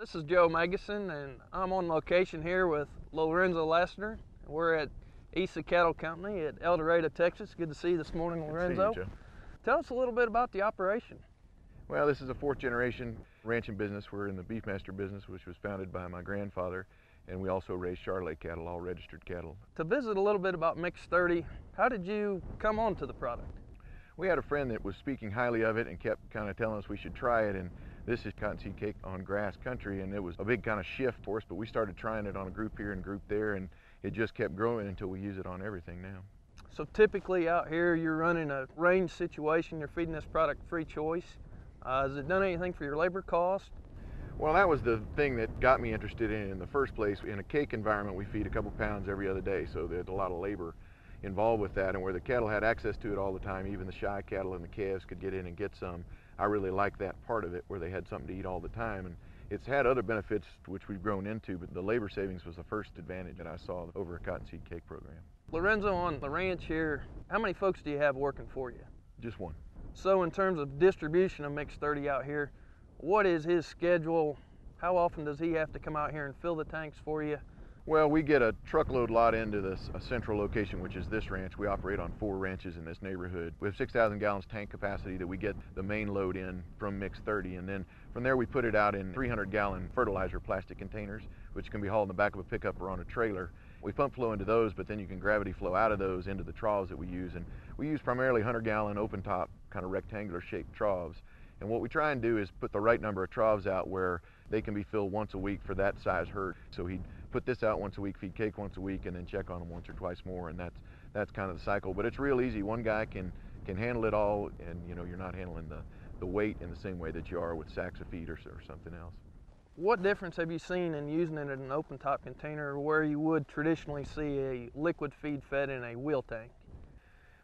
This is Joe Magnuson, and I'm on location here with Lorenzo Lassiter. We're at Isa Cattle Company at El Dorado, Texas. Good to see you this morning, Lorenzo. Good to see you, Joe. Tell us a little bit about the operation. Well, this is a fourth generation ranching business. We're in the Beefmaster business, which was founded by my grandfather, and we also raise Charolais cattle, all registered cattle. To visit a little bit about Mix 30, how did you come on to the product? We had a friend that was speaking highly of it and kept kind of telling us we should try it, and this is cottonseed cake on grass country, and it was a big kind of shift for us, but we started trying it on a group here and a group there, and it just kept growing until we use it on everything now. So typically out here you're running a range situation, you're feeding this product free choice. Has it done anything for your labor cost? Well, that was the thing that got me interested in the first place. In a cake environment, we feed a couple pounds every other day, so there's a lot of labor involved with that, and where the cattle had access to it all the time, even the shy cattle and the calves could get in and get some. I really like that part of it, where they had something to eat all the time, and it's had other benefits which we've grown into, but the labor savings was the first advantage that I saw over a cottonseed cake program. Lorenzo, on the ranch here, how many folks do you have working for you? Just one. So in terms of distribution of Mix 30 out here, what is his schedule? How often does he have to come out here and fill the tanks for you? Well, we get a truckload lot into a central location, which is this ranch. We operate on 4 ranches in this neighborhood. We have 6,000 gallons tank capacity that we get the main load in from Mix 30, and then from there we put it out in 300-gallon fertilizer plastic containers, which can be hauled in the back of a pickup or on a trailer. We pump flow into those, but then you can gravity flow out of those into the troughs that we use, and we use primarily 100-gallon open top kind of rectangular shaped troughs. And what we try and do is put the right number of troughs out where they can be filled once a week for that size herd. So he'd put this out once a week, feed cake once a week, and then check on them once or twice more, and that's kind of the cycle. But it's real easy. One guy can handle it all, and you're not handling the weight in the same way that you are with sacks of feed or something else. What difference have you seen in using it in an open top container where you would traditionally see a liquid feed fed in a wheel tank?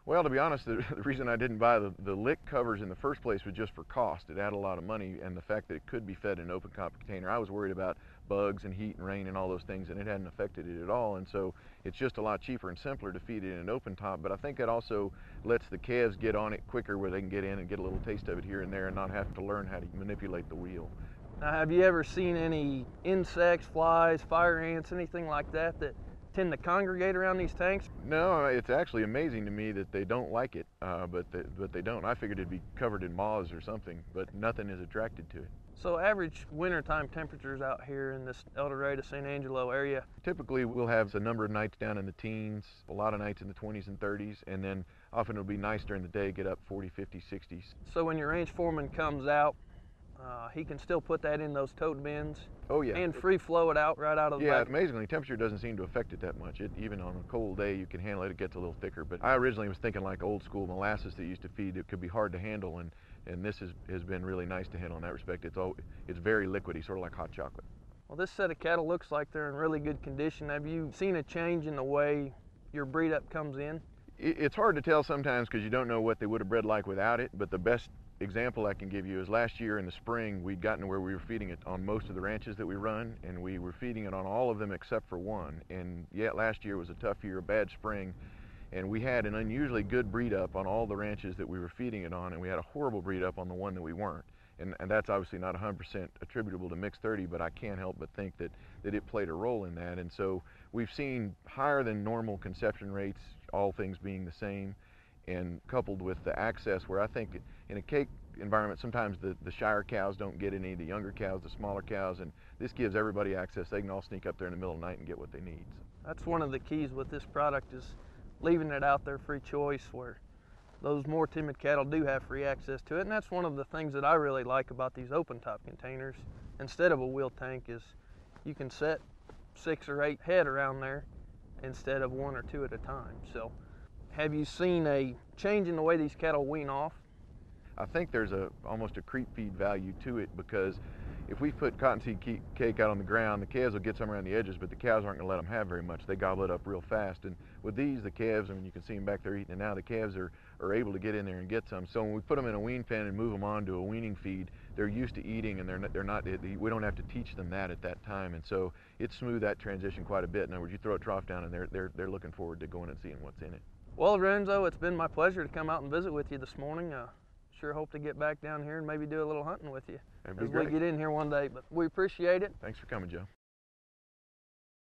Well, to be honest, the reason I didn't buy the lick covers in the first place was just for cost. It added a lot of money, and the fact that it could be fed in an open top container. I was worried about bugs and heat and rain and all those things, and it hadn't affected it at all. And so it's just a lot cheaper and simpler to feed it in an open top. But I think it also lets the calves get on it quicker, where they can get in and get a little taste of it here and there and not have to learn how to manipulate the wheel. Now, have you ever seen any insects, flies, fire ants, anything like that tend to congregate around these tanks? No, it's actually amazing to me that they don't like it, but they don't. I figured it'd be covered in moths or something, but nothing is attracted to it. So average wintertime temperatures out here in this El Dorado, San Angelo area? Typically we'll have a number of nights down in the teens, a lot of nights in the 20s and 30s, and then often it'll be nice during the day, get up 40, 50, 60s. So when your range foreman comes out, he can still put that in those tote bins? Oh yeah. And free flow it out right out of the back? back? Amazingly, temperature doesn't seem to affect it that much. Even on a cold day, you can handle it. It gets a little thicker. But I originally was thinking like old school molasses that used to feed. It could be hard to handle, and this has been really nice to handle in that respect. It's very liquidy, sort of like hot chocolate. Well, this set of cattle looks like they're in really good condition. Have you seen a change in the way your breed up comes in? It's hard to tell sometimes because you don't know what they would have bred like without it, but the best example I can give you is last year in the spring we'd gotten to where we were feeding it on most of the ranches that we run, and we were feeding it on all of them except for one. And yet last year was a tough year, a bad spring, and we had an unusually good breed up on all the ranches that we were feeding it on, and we had a horrible breed up on the one that we weren't. And that's obviously not 100% attributable to Mix 30, but I can't help but think that it played a role in that. And so we've seen higher than normal conception rates, all things being the same, and coupled with the access, where I think in a cake environment sometimes the shyer cows don't get any, the younger cows, the smaller cows, and this gives everybody access. They can all sneak up there in the middle of the night and get what they need. That's one of the keys with this product, is leaving it out there free choice, where those more timid cattle do have free access to it. And that's one of the things that I really like about these open top containers instead of a wheel tank, is you can set 6 or 8 head around there instead of 1 or 2 at a time. So have you seen a change in the way these cattle wean off? I think there's almost a creep feed value to it, because if we put cottonseed cake out on the ground, the calves will get some around the edges, but the cows aren't going to let them have very much. They gobble it up real fast. And with these, the calves, I mean, you can see them back there eating, and now the calves are able to get in there and get some. So when we put them in a wean pen and move them on to a weaning feed, they're used to eating, and we don't have to teach them that at that time. And so it smoothed that transition quite a bit. In other words, you throw a trough down, and they're looking forward to going and seeing what's in it. Well, Lorenzo, it's been my pleasure to come out and visit with you this morning. sure hope to get back down here and maybe do a little hunting with you That'd be as we great. get in here one day. But we appreciate it. Thanks for coming, Joe.